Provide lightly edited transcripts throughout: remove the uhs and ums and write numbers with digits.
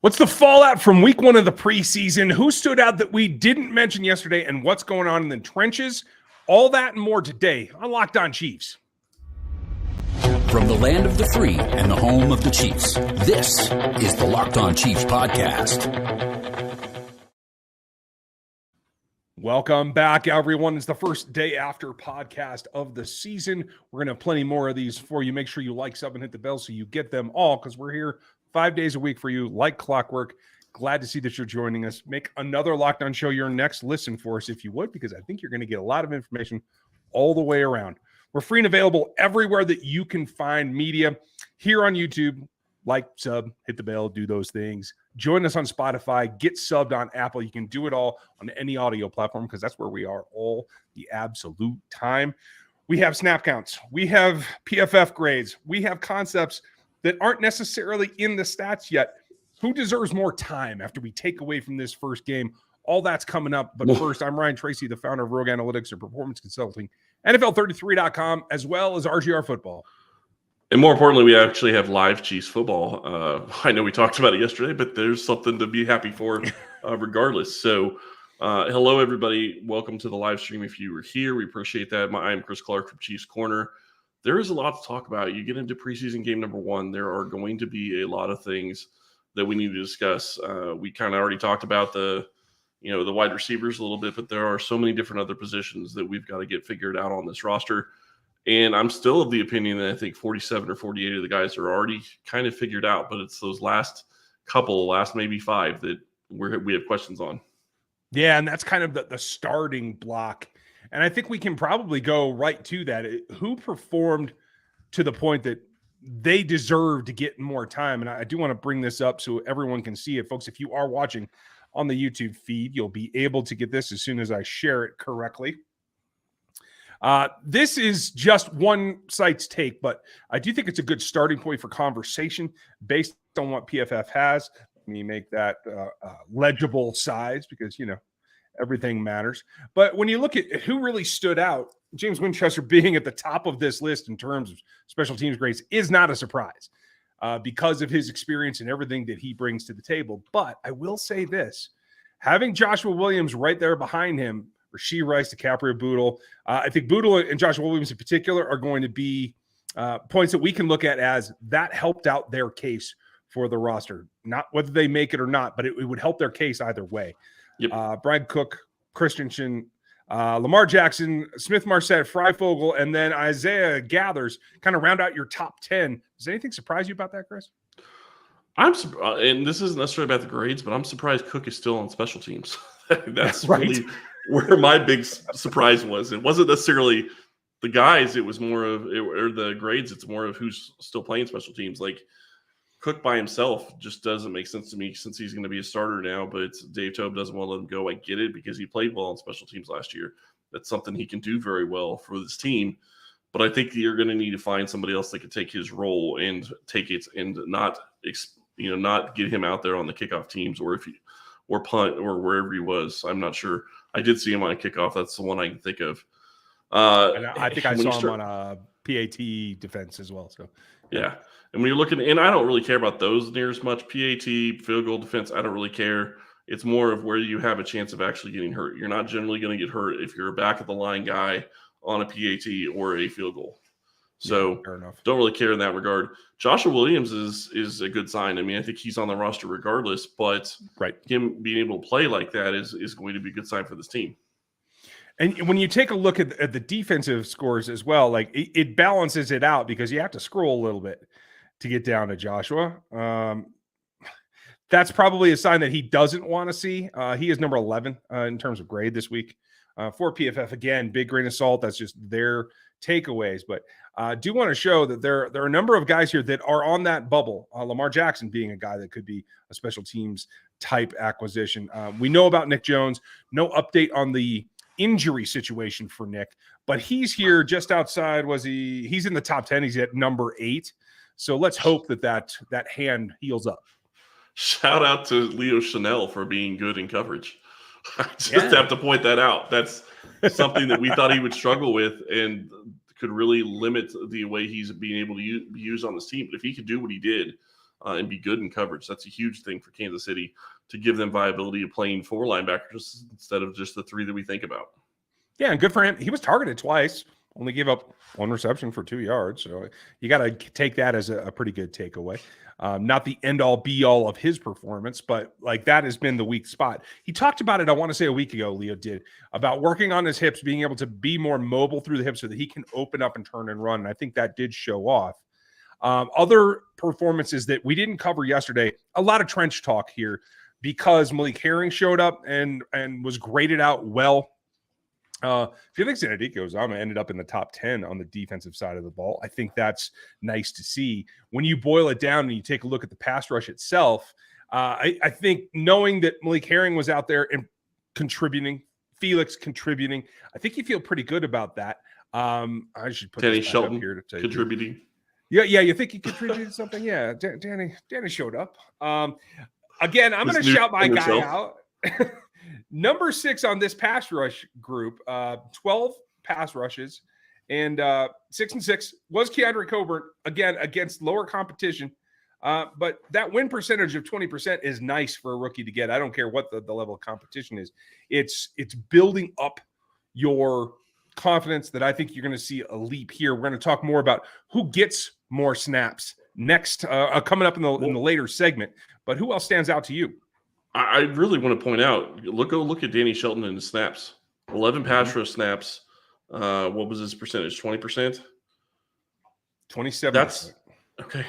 What's the fallout from week one of the preseason? Who stood out that we didn't mention yesterday, and what's going on in the trenches? All that and more today on Locked On Chiefs. From the land of the free and the home of the Chiefs, this is the Locked On Chiefs podcast. Welcome back, everyone. It's the first day after podcast of the season. We're going to have plenty more of these for you. Make sure you like, sub, and hit the bell so you get them all, because we're here 5 days a week for you, like clockwork. Glad to see that you're joining us. Make another Locked On show your next listen for us, if you would, because I think you're going to get a lot of information all the way around. We're free and available everywhere that you can find media. Here on YouTube, like, sub, hit the bell, do those things. Join us on Spotify. Get subbed on Apple. You can do it all on any audio platform because that's where we are all the absolute time. We have snap counts. We have PFF grades. We have concepts that aren't necessarily in the stats yet. Who deserves more time after we take away from this first game? All that's coming up. But first, I'm Ryan Tracy, the founder of Rogue Analytics and Performance Consulting, NFL33.com, as well as RGR Football. And more importantly, we actually have live Chiefs football. I know we talked about it yesterday, but there's something to be happy for regardless. So hello, everybody. Welcome to the live stream. If you were here, we appreciate that. I'm Chris Clark from Chiefs Corner. There is a lot to talk about. You get into preseason game number one, there are going to be a lot of things that we need to discuss. We kind of already talked about the wide receivers a little bit, but there are so many different other positions that we've got to get figured out on this roster. And I'm still of the opinion that I think 47 or 48 of the guys are already kind of figured out, but it's those last maybe five that we have questions on. Yeah, and that's kind of the starting block. And I think we can probably go right to that. Who performed to the point that they deserve to get more time? And I do want to bring this up so everyone can see it. Folks, if you are watching on the YouTube feed, you'll be able to get this as soon as I share it correctly. This is just one site's take, but I do think it's a good starting point for conversation based on what PFF has. Let me make that legible size because, everything matters. But when you look at who really stood out, James Winchester being at the top of this list in terms of special teams grades is not a surprise because of his experience and everything that he brings to the table. But I will say this, having Joshua Williams right there behind him, Rashee Rice, DiCaprio, Boodle. I think Boodle and Joshua Williams in particular are going to be points that we can look at as that helped out their case for the roster. Not whether they make it or not, but it would help their case either way. Yep. Brad Cook, Christensen, Lamar Jackson, Smith-Marset, Freifogel, and then Isaiah Gathers kind of round out your top 10. Does anything surprise you about that, Chris? And this isn't necessarily about the grades, but I'm surprised Cook is still on special teams. That's right. Really where my big surprise was. It wasn't necessarily the guys, it was more of or the grades, it's more of who's still playing special teams. Like Cook by himself just doesn't make sense to me since he's going to be a starter now, but Dave Toub doesn't want to let him go. I get it because he played well on special teams last year. That's something he can do very well for this team. But I think you're going to need to find somebody else that can take his role and take it and not get him out there on the kickoff teams or punt or wherever he was. I'm not sure. I did see him on a kickoff. That's the one I can think of. And I think I saw him on a PAT defense as well. So yeah. And when you're looking, and I don't really care about those near as much. PAT, field goal defense, I don't really care. It's more of where you have a chance of actually getting hurt. You're not generally going to get hurt if you're a back of the line guy on a PAT or a field goal. So don't really care in that regard. Joshua Williams is a good sign. I mean, I think he's on the roster regardless, but him being able to play like that is going to be a good sign for this team. And when you take a look at the defensive scores as well, like it balances it out because you have to scroll a little bit to get down to Joshua. That's probably a sign that he doesn't want to see. He is number 11 in terms of grade this week. For PFF, again, big grain of salt. That's just their takeaways. But I do want to show that there are a number of guys here that are on that bubble. Lamar Jackson being a guy that could be a special teams type acquisition. We know about Nick Jones. No update on the injury situation for Nick, but he's here just outside. He's in the top 10. He's at number 8. So let's hope that hand heals up. Shout out to Leo Chanel for being good in coverage. I just have to point that out. That's something that we thought he would struggle with and could really limit the way he's being able to be used on this team. But if he could do what he did and be good in coverage. That's a huge thing for Kansas City to give them viability of playing 4 linebackers instead of just the 3 that we think about. Yeah, and good for him. He was targeted twice, only gave up 1 reception for 2 yards. So you got to take that as a pretty good takeaway. Not the end-all, be-all of his performance, but like that has been the weak spot. He talked about it, I want to say a week ago, Leo did, about working on his hips, being able to be more mobile through the hips so that he can open up and turn and run. And I think that did show off. Other performances that we didn't cover yesterday, a lot of trench talk here because Malik Herring showed up and was graded out well. Felix Zenedico ended up in the top 10 on the defensive side of the ball. I think that's nice to see. When you boil it down and you take a look at the pass rush itself, I think knowing that Malik Herring was out there and contributing, Felix contributing, I think you feel pretty good about that. I should put Danny this back Shelton up here to take contributing. Yeah, you think he contributed something? Yeah, Danny showed up. Again, I'm going to shout my guy out. Number 6 on this pass rush group, 12 pass rushes, and 6-6 was Keandre Coburn, again, against lower competition. But that win percentage of 20% is nice for a rookie to get. I don't care what the level of competition is. It's building up your confidence that I think you're going to see a leap here. We're going to talk more about who gets more snaps next, coming up in the later segment. But who else stands out to you? I really want to point out, look at Danny Shelton and his snaps. 11 pass rush snaps. What was his percentage? 20%? 27%. That's okay.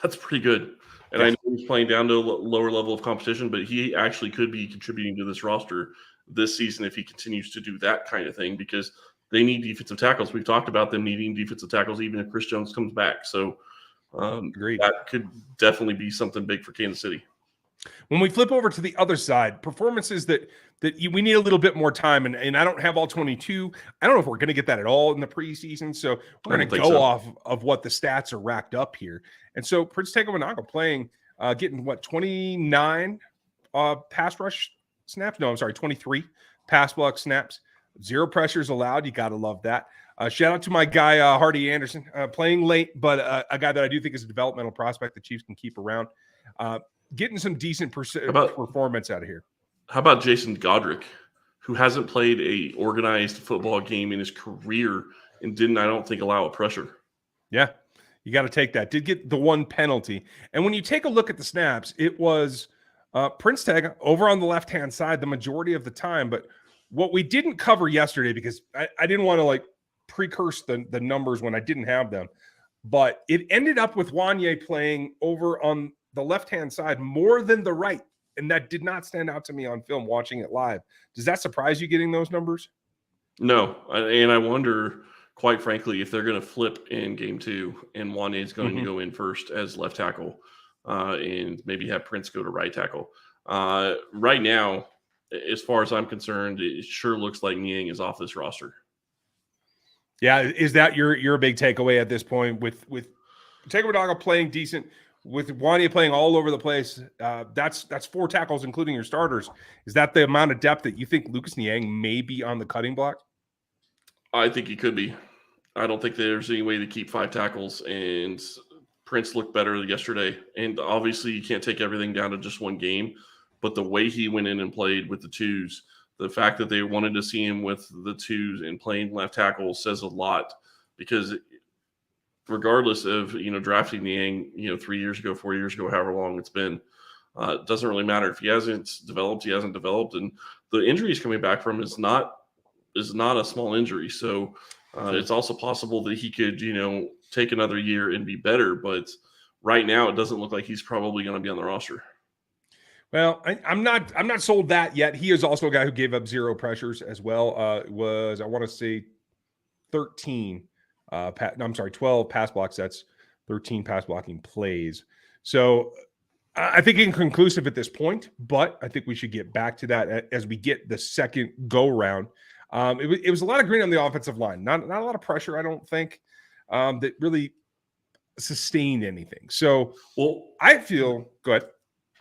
That's pretty good. And I know he's playing down to a lower level of competition, but he actually could be contributing to this roster this season if he continues to do that kind of thing, because they need defensive tackles. We've talked about them needing defensive tackles even if Chris Jones comes back. So that could definitely be something big for Kansas City. When we flip over to the other side, performances that we need a little bit more time, and I don't have all 22. I don't know if we're going to get that at all in the preseason, so we're going to go off of what the stats are racked up here. And so Prince Tagovailoa playing, getting 29 pass rush snaps? No, I'm sorry, 23 pass block snaps. 0 pressures allowed. You got to love that. Shout out to my guy, Hardy Anderson, playing late, but a guy that I do think is a developmental prospect the Chiefs can keep around. Getting some decent performance out of here. How about Jason Godric, who hasn't played a organized football game in his career and didn't, I don't think, allow a pressure? Yeah, you got to take that. Did get the 1 penalty. And when you take a look at the snaps, it was Prince Tag over on the left-hand side the majority of the time. But what we didn't cover yesterday, because I didn't want to precurse the numbers when I didn't have them, but it ended up with Wanye playing over on the left-hand side more than the right. And that did not stand out to me on film watching it live. Does that surprise you getting those numbers? No. And I wonder, quite frankly, if they're going to flip in game 2 and Wanye is going to go in first as left tackle and maybe have Prince go to right tackle. Right now, as far as I'm concerned, it sure looks like Niang is off this roster. Yeah. Is that your big takeaway at this point with Tagovailoa playing decent, with Wanye playing all over the place? That's 4 tackles, including your starters. Is that the amount of depth that you think Lucas Niang may be on the cutting block? I think he could be. I don't think there's any way to keep 5 tackles, and Prince looked better yesterday. And obviously you can't take everything down to just one game, but the way he went in and played with the 2s, the fact that they wanted to see him with the 2s and playing left tackle says a lot, because regardless of, drafting Niang, 3 years ago, 4 years ago, however long it's been, it doesn't really matter. If he hasn't developed, he hasn't developed. And the injury he's coming back from is not a small injury. So it's also possible that he could, take another year and be better. But right now, it doesn't look like he's probably going to be on the roster. Well, I'm not sold that yet. He is also a guy who gave up 0 pressures as well. It was, I want to say, 12 pass block sets, 13 pass blocking plays. So I think inconclusive at this point, but I think we should get back to that as we get the second go round. It was a lot of green on the offensive line, not a lot of pressure, I don't think, that really sustained anything. So, I feel good.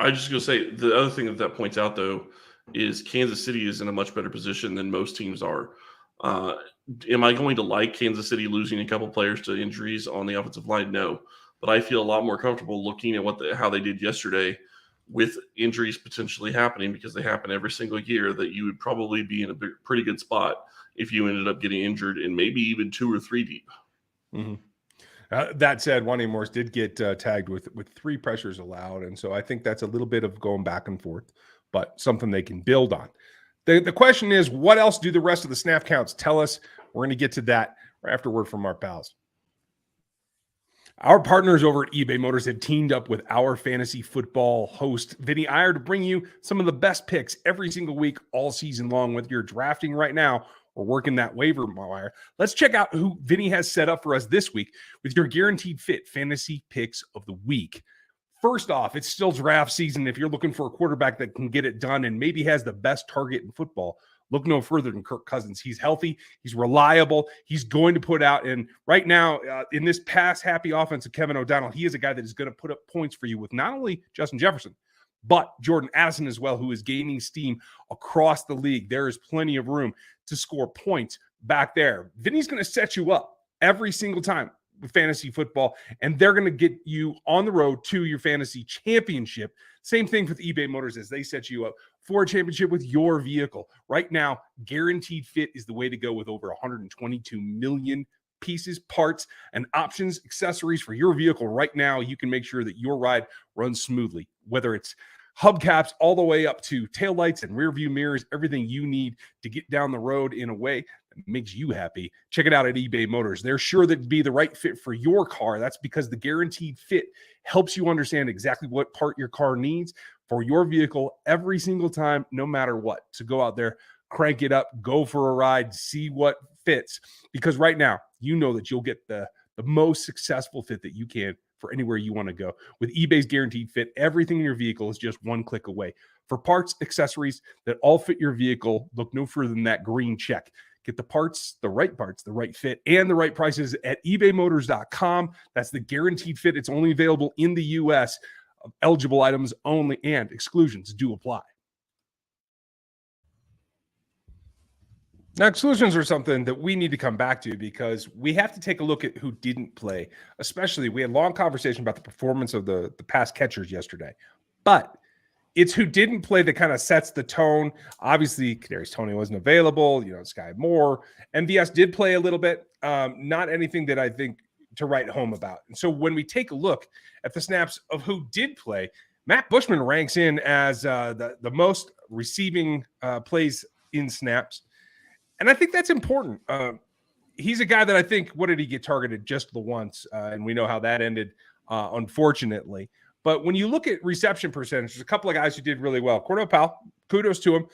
I was just going to say, the other thing that points out, though, is Kansas City is in a much better position than most teams are. Am I going to like Kansas City losing a couple players to injuries on the offensive line? No. but I feel a lot more comfortable looking at how they did yesterday with injuries potentially happening, because they happen every single year, that you would probably be in a pretty good spot if you ended up getting injured and maybe even 2 or 3 deep. Mm-hmm. That said, Wanya Morris did get tagged with 3 pressures allowed, and so I think that's a little bit of going back and forth, but something they can build on. The question is, what else do the rest of the snap counts tell us? We're going to get to that right after word from our pals. Our partners over at eBay Motors have teamed up with our fantasy football host, Vinny Iyer, to bring you some of the best picks every single week, all season long. Whether you're drafting right now or working that waiver wire, let's check out who Vinny has set up for us this week with your guaranteed fit fantasy picks of the week. First off, it's still draft season. If you're looking for a quarterback that can get it done and maybe has the best target in football, look no further than Kirk Cousins. He's healthy. He's reliable. He's going to put out. And right now, in this pass-happy offense of Kevin O'Donnell, he is a guy that is going to put up points for you with not only Justin Jefferson, but Jordan Addison as well, who is gaining steam across the league. There is plenty of room to score points back there. Vinny's going to set you up every single time with fantasy football, and they're going to get you on the road to your fantasy championship. Same thing with eBay Motors, as they set you up for a championship with your vehicle. Right now, guaranteed fit is the way to go with over 122 million pieces, parts, and options, accessories for your vehicle. Right now, you can make sure that your ride runs smoothly, whether it's hubcaps all the way up to taillights and rear view mirrors, everything you need to get down the road in a way that makes you happy. Check it out at eBay Motors. They're sure that to be the right fit for your car. That's because the guaranteed fit helps you understand exactly what part your car needs for your vehicle every single time, no matter what. So go out there, crank it up, go for a ride, see what fits. Because right now, you know that you'll get the most successful fit that you can for anywhere you want to go. With eBay's guaranteed fit, everything in your vehicle is just one click away. For parts, accessories that all fit your vehicle, look no further than that green check. Get the parts, the right fit, and the right prices at ebaymotors.com. That's the guaranteed fit. It's only available in the U.S. Eligible items only, and exclusions do apply. Now, exclusions are something that we need to come back to because we have to take a look at who didn't play. Especially, we had a long conversation about the performance of the pass catchers yesterday. But it's who didn't play that kind of sets the tone. Obviously, Kadarius Toney wasn't available. Sky Moore. MVS did play a little bit. Not anything that I think to write home about. And so when we take a look at the snaps of who did play, Matt Bushman ranks in as the most receiving plays in snaps. And I think that's important. He's a guy that I think, what did he get targeted? Just the once. And we know how that ended, unfortunately. But when you look at reception percentage, there's a couple of guys who did really well. Cordell Powell, kudos to him.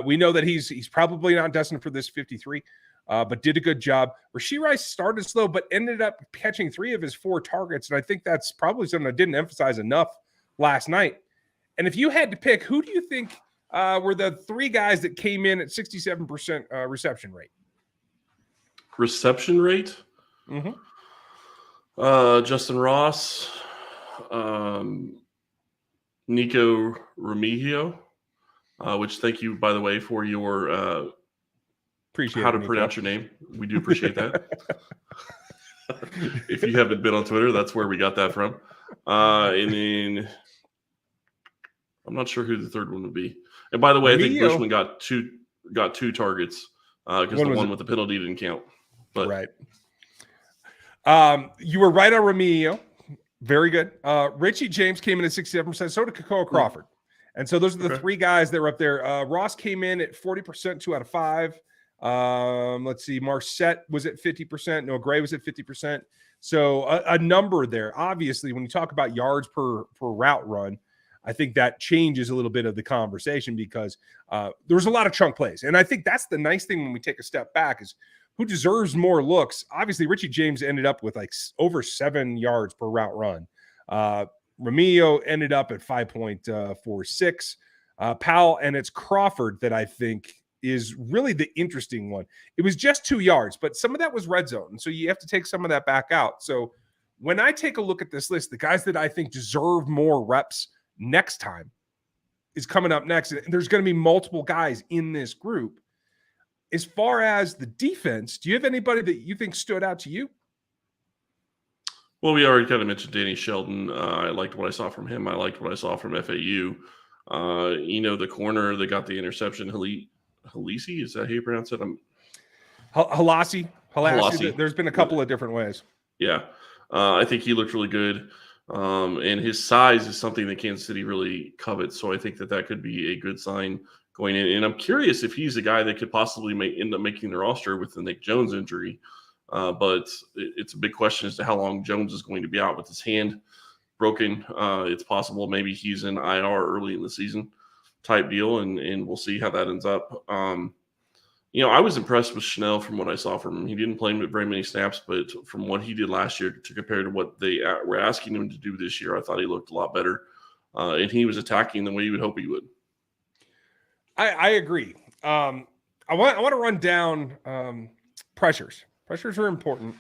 We know that he's probably not destined for this 53, but did a good job. Rashee Rice started slow, but ended up catching 3 of his 4 targets. And I think that's probably something I didn't emphasize enough last night. And if you had to pick, who do you think were the 3 guys that came in at 67% reception rate? Reception rate? Mm-hmm. Justin Ross, Nico Remigio, which thank you, by the way, for your appreciate how to pronounce your name. We do appreciate that. If you haven't been on Twitter, that's where we got that from. And then I'm not sure who the third one would be. And by the way, I think Bushman got two targets because the one with the penalty didn't count. But right. You were right on Remigio. Very good. Richie James came in at 67%. So did Kakoa Crawford. And so those are the 3 guys that were up there. Ross came in at 40%, 2 out of 5. Let's see. Marset was at 50%. Noah Gray was at 50%. So a number there. Obviously, when you talk about yards per route run, I think that changes a little bit of the conversation because there's a lot of chunk plays. And I think that's the nice thing when we take a step back is who deserves more looks. Obviously, Richie James ended up with like over 7 yards per route run. Remigio ended up at 5.46. Powell, and it's Crawford that I think is really the interesting one. It was just 2 yards, but some of that was red zone. So you have to take some of that back out. So when I take a look at this list, the guys that I think deserve more reps next time is coming up next. And there's going to be multiple guys in this group. As far as the defense, do you have anybody that you think stood out to you? Well, we already kind of mentioned Danny Shelton. I liked what I saw from him. I liked what I saw from FAU. The corner that got the interception, Halisi, is that how you pronounce it? Halasi. Halasi. There's been a couple of different ways. Yeah. I think he looked really good. And his size is something that Kansas City really covets. So I think that could be a good sign going in. And I'm curious if he's a guy that could possibly end up making the roster with the Nick Jones injury. But it's a big question as to how long Jones is going to be out with his hand broken. It's possible maybe he's in IR early in the season type deal, and we'll see how that ends up. I was impressed with Chanel from what I saw from him. He didn't play very many snaps, but from what he did last year to compare to what they were asking him to do this year, I thought he looked a lot better. And he was attacking the way you would hope he would. I agree. I want to run down pressures. Pressures are important.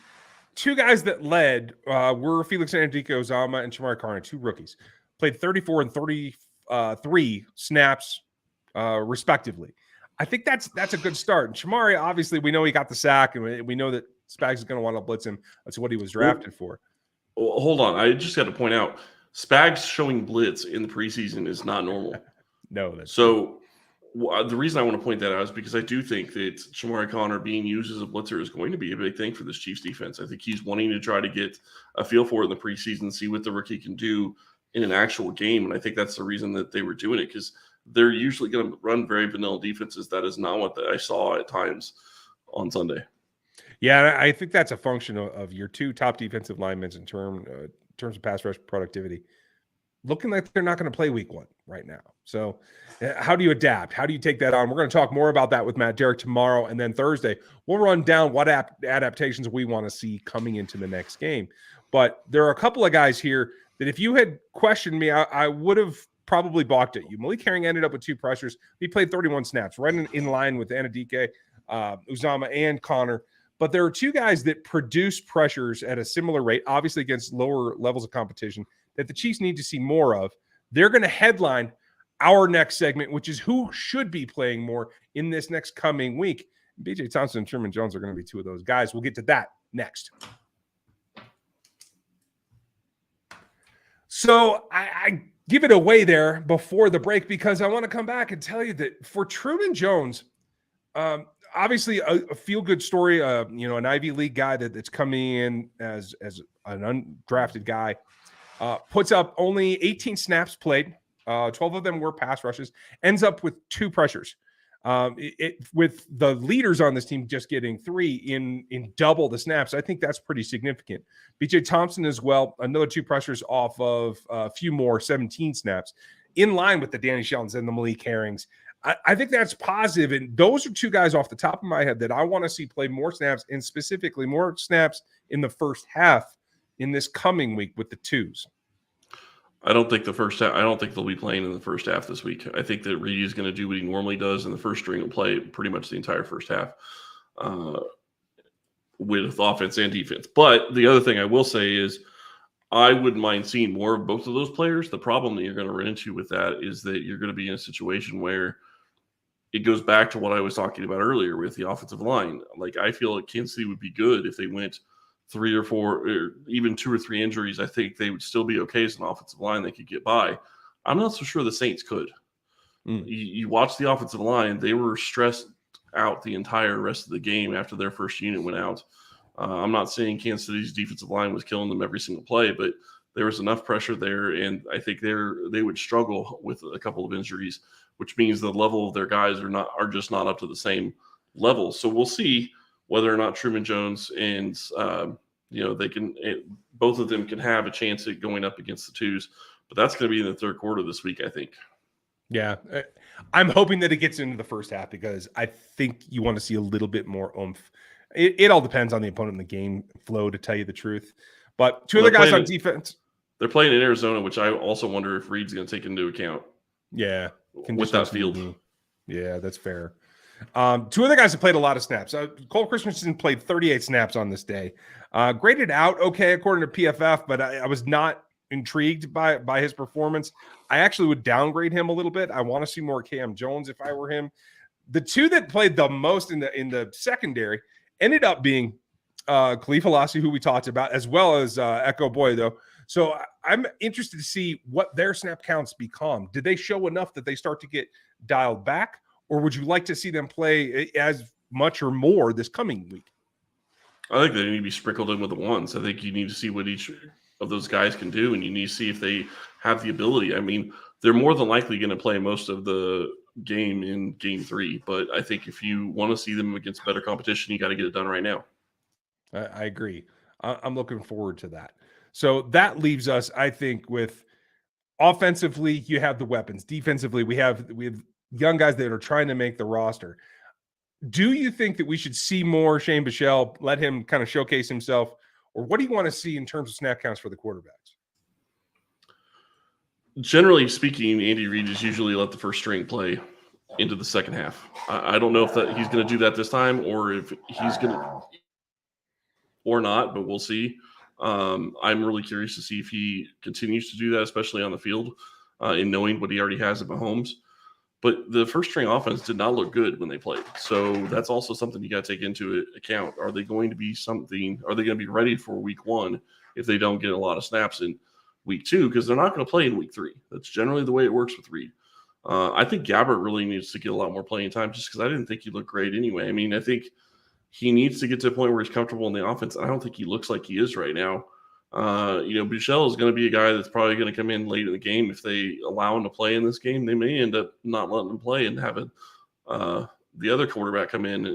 Two guys that led were Felix Anudike-Uzomah and Shamari Carter, two rookies. Played 34 and 33 snaps, respectively. I think that's a good start. And Shamari, obviously, we know he got the sack, and we know that Spags is going to want to blitz him. That's what he was drafted for. Well, hold on. I just got to point out, Spags showing blitz in the preseason is not normal. No. That's so the reason I want to point that out is because I do think that Shamari Connor being used as a blitzer is going to be a big thing for this Chiefs defense. I think he's wanting to try to get a feel for it in the preseason, see what the rookie can do in an actual game. And I think that's the reason that they were doing it, because they're usually going to run very vanilla defenses. That is not what I saw at times on Sunday. Yeah, I think that's a function of your two top defensive linemen in terms of pass rush productivity. Looking like they're not going to play week one right now. So how do you adapt? How do you take that on? We're going to talk more about that with Matt Derrick tomorrow. And then Thursday, we'll run down what adaptations we want to see coming into the next game. But there are a couple of guys here that if you had questioned me, I would have probably balked at you. Malik Herring ended up with 2 pressures. He played 31 snaps, right in line with Anudike, Uzomah, and Connor. But there are 2 guys that produce pressures at a similar rate, obviously against lower levels of competition, that the Chiefs need to see more of. They're going to headline our next segment, which is who should be playing more in this next coming week. B.J. Thompson and Truman Jones are going to be 2 of those guys. We'll get to that next. So I give it away there before the break because I want to come back and tell you that for Truman Jones, obviously a feel-good story, an Ivy League guy that's coming in as an undrafted guy, puts up only 18 snaps played. 12 of them were pass rushes, ends up with 2 pressures. With the leaders on this team just getting 3 in double the snaps, I think that's pretty significant. B.J. Thompson as well, another 2 pressures off of a few more 17 snaps, in line with the Danny Sheltons and the Malik Herrings. I think that's positive, and those are 2 guys off the top of my head that I want to see play more snaps, and specifically more snaps in the first half in this coming week with the 2s. I don't think they'll be playing in the first half this week. I think that Reed is going to do what he normally does, and the first string will play pretty much the entire first half with offense and defense. But the other thing I will say is I wouldn't mind seeing more of both of those players. The problem that you're going to run into with that is that you're going to be in a situation where it goes back to what I was talking about earlier with the offensive line. Like, I feel like Kansas City would be good if they went 3 or 4 or even 2 or 3 injuries. I think they would still be okay as an offensive line. They could get by. I'm not so sure the Saints could. You watch the offensive line. They were stressed out the entire rest of the game after their first unit went out. I'm not saying Kansas City's defensive line was killing them every single play, but there was enough pressure there, and I think they would struggle with a couple of injuries, which means the level of their guys are just not up to the same level. So we'll see whether or not Truman Jones and they can, both of them can have a chance at going up against the 2s, but that's going to be in the third quarter this week, I think. Yeah, I'm hoping that it gets into the first half because I think you want to see a little bit more oomph. It all depends on the opponent in the game flow, to tell you the truth. But 2 other guys on defense. They're playing in Arizona, which I also wonder if Reed's going to take into account. Yeah, with that field. Yeah, that's fair. 2 other guys have played a lot of snaps. Cole Christensen played 38 snaps on this day. Graded out okay according to PFF, but I was not intrigued by his performance. I actually would downgrade him a little bit. I want to see more Cam Jones if I were him. The 2 that played the most in the secondary ended up being Khalif Halassi, who we talked about, as well as Echo Boy. So I'm interested to see what their snap counts become. Did they show enough that they start to get dialed back, or would you like to see them play as much or more this coming week? I think they need to be sprinkled in with the ones. I think you need to see what each of those guys can do, and you need to see if they have the ability. I mean, they're more than likely going to play most of the game in game 3, but I think if you want to see them against better competition, you got to get it done right now. I agree. I'm looking forward to that. So that leaves us, I think, with offensively, you have the weapons. Defensively, we have young guys that are trying to make the roster. Do you think that we should see more Shane Buechele, let him kind of showcase himself, or what do you want to see in terms of snap counts for the quarterbacks? Generally speaking, Andy Reid is usually let the first string play into the second half. I don't know if that he's going to do that this time, or if he's going to, or not, but we'll see. I'm really curious to see if he continues to do that, especially on the field, in knowing what he already has at Mahomes. But the first string offense did not look good when they played. So that's also something you got to take into account. Are they going to be ready for week 1 if they don't get a lot of snaps in week 2? Because they're not going to play in week 3. That's generally the way it works with Reid. I think Gabbert really needs to get a lot more playing time just because I didn't think he looked great anyway. I mean, I think he needs to get to a point where he's comfortable in the offense. I don't think he looks like he is right now. Buechele is going to be a guy that's probably going to come in late in the game. If they allow him to play in this game, they may end up not letting him play and having the other quarterback come in,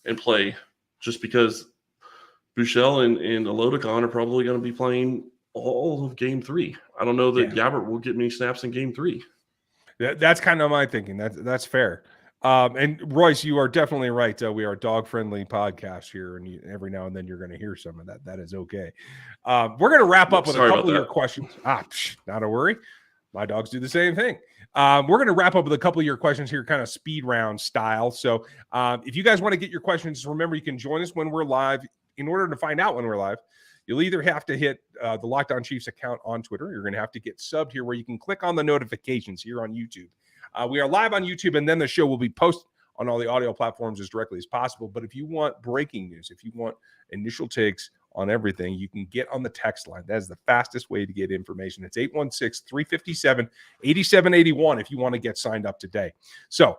and play, just because Buechele and Olodokun are probably going to be playing all of game 3. I don't know that Gabbert will get many snaps in game 3. That's kind of my thinking. That's fair. And Royce, you are definitely right. We are a dog-friendly podcast here, and every now and then you're going to hear some of that. That is okay. We're going to wrap up with a couple of your questions. Not a worry. My dogs do the same thing. We're going to wrap up with a couple of your questions here, kind of speed round style. So if you guys want to get your questions, remember you can join us when we're live. In order to find out when we're live, you'll either have to hit the Locked On Chiefs account on Twitter. You're going to have to get subbed here where you can click on the notifications here on YouTube. We are live on YouTube, and then the show will be posted on all the audio platforms as directly as possible. But if you want breaking news, if you want initial takes on everything, you can get on the text line. That is the fastest way to get information. It's 816-357-8781 if you want to get signed up today. So,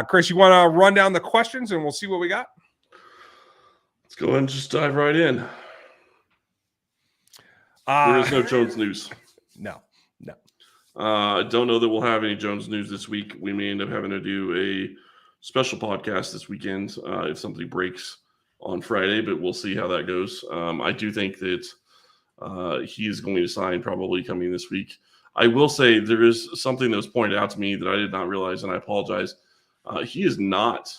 Chris, you want to run down the questions, and we'll see what we got? Let's go ahead and just dive right in. There is no Jones news. No. I don't know that we'll have any Jones news this week. We may end up having to do a special podcast this weekend if something breaks on Friday, but we'll see how that goes. I do think that he is going to sign probably coming this week. I will say there is something that was pointed out to me that I did not realize, and I apologize. He is not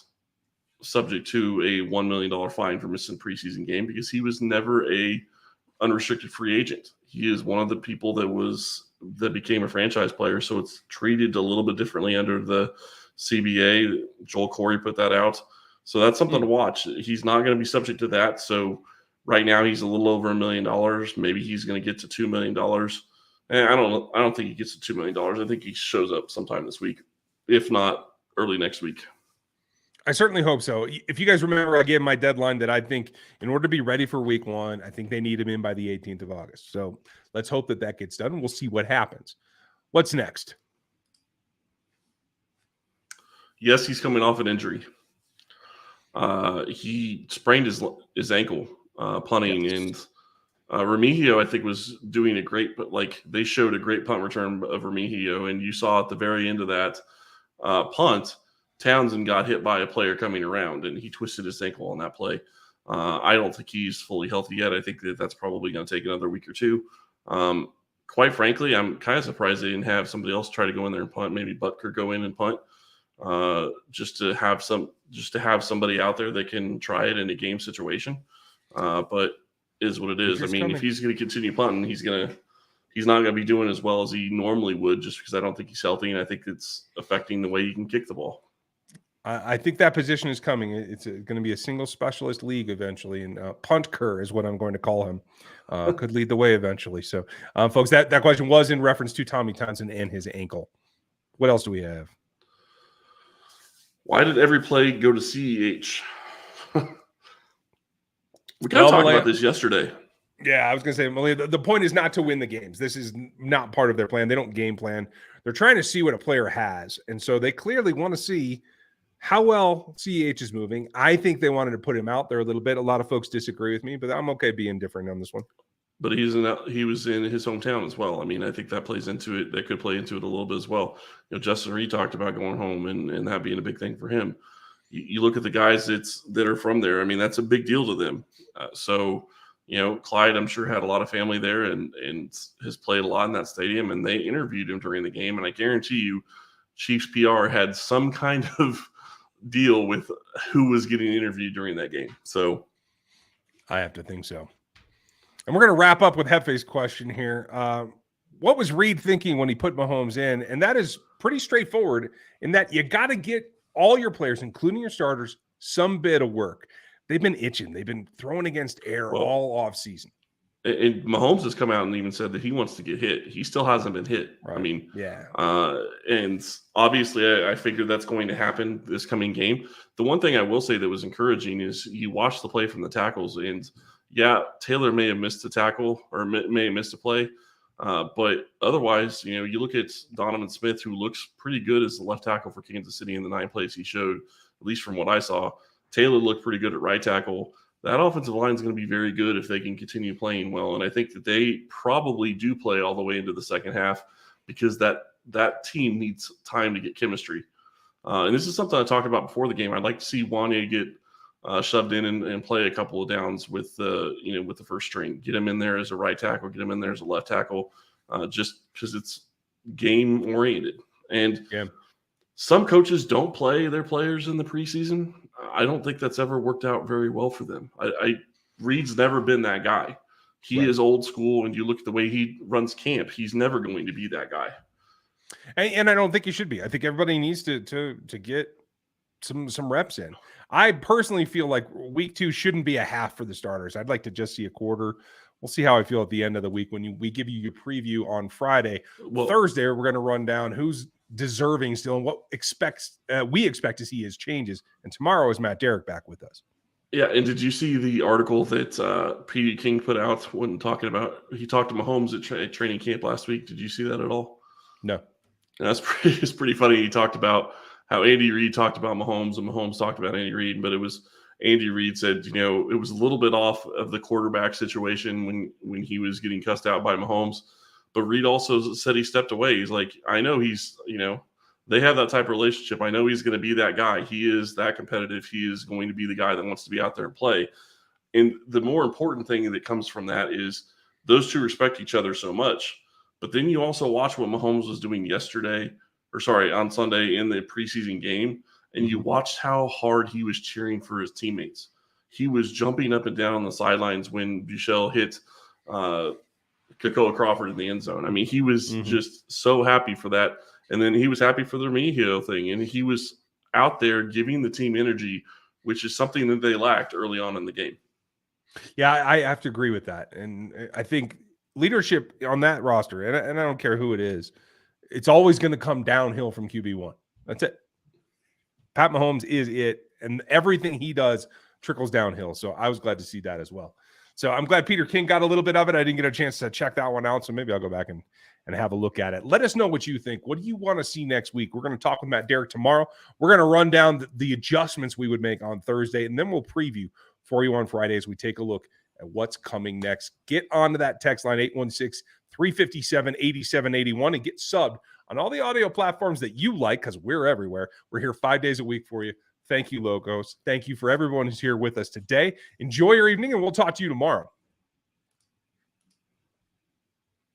subject to a $1 million fine for missing a preseason game because he was never a unrestricted free agent. He is one of the people that became a franchise player, so it's treated a little bit differently under the CBA. Joel Corey put that out, so that's something to watch. He's not going to be subject to that. So right now he's a little over $1 million. Maybe he's going to get to $2 million. And I don't think he gets to $2 million. I think he shows up sometime this week, if not early next week. I certainly hope so. If you guys remember, I gave my deadline that I think in order to be ready for week 1, I think they need him in by the 18th of August. So let's hope that gets done, and we'll see what happens. What's next? Yes, he's coming off an injury. He sprained his ankle punting, and Remigio, I think, was doing a great, but they showed a great punt return of Remigio, and you saw at the very end of that punt, Townsend got hit by a player coming around, and he twisted his ankle on that play. I don't think he's fully healthy yet. I think that's probably going to take another week or two. Quite frankly, I'm kind of surprised they didn't have somebody else try to go in there and punt. Maybe Butker go in and punt, just to have somebody out there that can try it in a game situation. But it is what it is. I mean, if he's going to continue punting, he's not going to be doing as well as he normally would, just because I don't think he's healthy, and I think it's affecting the way he can kick the ball. I think that position is coming. It's going to be a single specialist league eventually, and Punt Kerr is what I'm going to call him. Could lead the way eventually. So, folks, that question was in reference to Tommy Townsend and his ankle. What else do we have? Why did every play go to CEH? We kind of talked about this yesterday. Yeah, I was going to say, Malia, the point is not to win the games. This is not part of their plan. They don't game plan. They're trying to see what a player has. And so they clearly want to see how well CEH is moving. I think they wanted to put him out there a little bit. A lot of folks disagree with me, but I'm okay being different on this one. But he was in his hometown as well. I mean, I think that plays into it. That could play into it a little bit as well. Justin Reed talked about going home and that being a big thing for him. You look at the guys that are from there. I mean, that's a big deal to them. Clyde, I'm sure, had a lot of family there and has played a lot in that stadium, and they interviewed him during the game. And I guarantee you, Chiefs PR had some kind of deal with who was getting interviewed during that game. So I have to think so. And we're going to wrap up with Hefe's question here. What was Reed thinking when he put Mahomes in? And that is pretty straightforward in that you got to get all your players, including your starters, some bit of work. They've been itching. They've been throwing against air all off season. And Mahomes has come out and even said that he wants to get hit. He still hasn't been hit. Right. I mean, yeah. And obviously I figured that's going to happen this coming game. The one thing I will say that was encouraging is you watch the play from the tackles, and yeah, Taylor may have missed a tackle or may have missed a play. But otherwise, you look at Donovan Smith, who looks pretty good as the left tackle for Kansas City in the 9 plays he showed, at least from what I saw. Taylor looked pretty good at right tackle. That offensive line is going to be very good if they can continue playing well. And I think that they probably do play all the way into the second half because that team needs time to get chemistry. And this is something I talked about before the game. I'd like to see Wanya get shoved in and play a couple of downs with the first string. Get him in there as a right tackle, get him in there as a left tackle, just because it's game oriented. And some coaches don't play their players in the preseason. I don't think that's ever worked out very well for them. Reed's never been that guy. He is old school, and you look at the way he runs camp, he's never going to be that guy. And I don't think he should be. I think everybody needs to get some reps in. I personally feel like week 2 shouldn't be a half for the starters. I'd like to just see a quarter. We'll see how I feel at the end of the week when we give you your preview on Friday. Thursday, we're going to run down who's deserving still and what we expect to see as changes. And tomorrow is Matt Derrick back with us. Yeah, and did you see the article that P.D. King put out when talking about he talked to Mahomes at training camp last week? Did you see that at all? No. It's pretty funny. He talked about how Andy Reid talked about Mahomes and Mahomes talked about Andy Reid, but it was Andy Reid said, it was a little bit off of the quarterback situation when he was getting cussed out by Mahomes. But Reid also said he stepped away. He's like, I know he's, they have that type of relationship. I know he's going to be that guy. He is that competitive. He is going to be the guy that wants to be out there and play. And the more important thing that comes from that is those two respect each other so much. But then you also watch what Mahomes was doing on Sunday in the preseason game, and you watched how hard he was cheering for his teammates. He was jumping up and down on the sidelines when Buechele hit Kekoa Crawford in the end zone. I mean, he was just so happy for that. And then he was happy for the Remigio thing. And he was out there giving the team energy, which is something that they lacked early on in the game. Yeah, I have to agree with that. And I think leadership on that roster, and I don't care who it is, it's always going to come downhill from QB1. That's it. Pat Mahomes is it. And everything he does trickles downhill. So I was glad to see that as well. So I'm glad Peter King got a little bit of it. I didn't get a chance to check that one out, so maybe I'll go back and have a look at it. Let us know what you think. What do you want to see next week? We're going to talk with Matt Derrick tomorrow. We're going to run down the adjustments we would make on Thursday, and then we'll preview for you on Friday as we take a look at what's coming next. Get onto that text line, 816-357-8781, and get subbed on all the audio platforms that you like, because we're everywhere. We're here 5 days a week for you. Thank you, Logos. Thank you for everyone who's here with us today. Enjoy your evening, and we'll talk to you tomorrow.